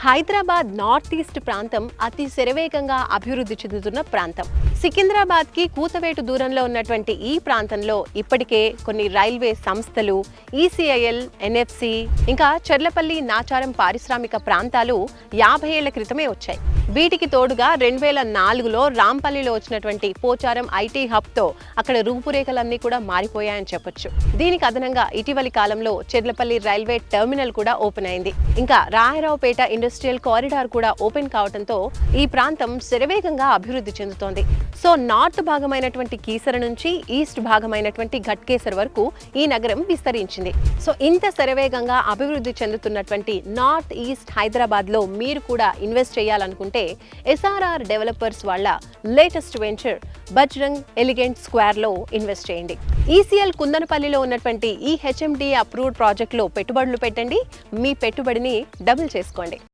Hyderabad north east ప్రాంతం అతి శరవేగంగా అభివృద్ధి చెందుతున్న ప్రాంతం. సికింద్రాబాద్ కి కూతవేటు దూరంలో ఉన్నటువంటి ఈ ప్రాంతంలో ఇప్పటికే కొన్ని రైల్వే సంస్థలు, ఈసీఐఎల్, ఎన్ఎఫ్సి, ఇంకా చెర్లపల్లి, నాచారం పారిశ్రామిక ప్రాంతాలు 50 ఏళ్ల క్రితమే వచ్చాయి. వీటికి తోడుగా 2004లో రాంపల్లిలో వచ్చినటువంటి పోచారం ఐటీ హబ్ తో అక్కడ రూపురేఖలన్నీ కూడా మారిపోయాయని చెప్పొచ్చు. దీనికి అదనంగా ఇటీవలి కాలంలో చెర్లపల్లి రైల్వే టెర్మినల్ కూడా ఓపెన్ అయింది. ఇంకా రాయరావుపేట ఇండస్ట్రియల్ కారిడార్ కూడా ఓపెన్ కావడంతో ఈ ప్రాంతం శరవేగంగా అభివృద్ధి చెందుతోంది. సో నార్త్ భాగమైనటువంటి కీసర నుంచి ఈస్ట్ భాగమైనటువంటి ఘట్కేసర్ వరకు ఈ నగరం విస్తరించింది. సో ఇంత శరవేగంగా అభివృద్ధి చెందుతున్నటువంటి నార్త్ ఈస్ట్ హైదరాబాద్ లో మీరు కూడా ఇన్వెస్ట్ చేయాలనుకుంటే ఎస్ఆర్ఆర్ డెవలపర్స్ వాళ్ళ latest venture Bajrang elegant square లో ఇన్వెస్ట్ చేయండి. ఈసీఎల్ కుందనపల్లిలో ఉన్నటువంటి ఈ హెచ్ఎండి అప్రూవ్డ్ ప్రాజెక్ట్ లో పెట్టుబడులు పెట్టండి. మీ పెట్టుబడిని డబుల్ చేసుకోండి.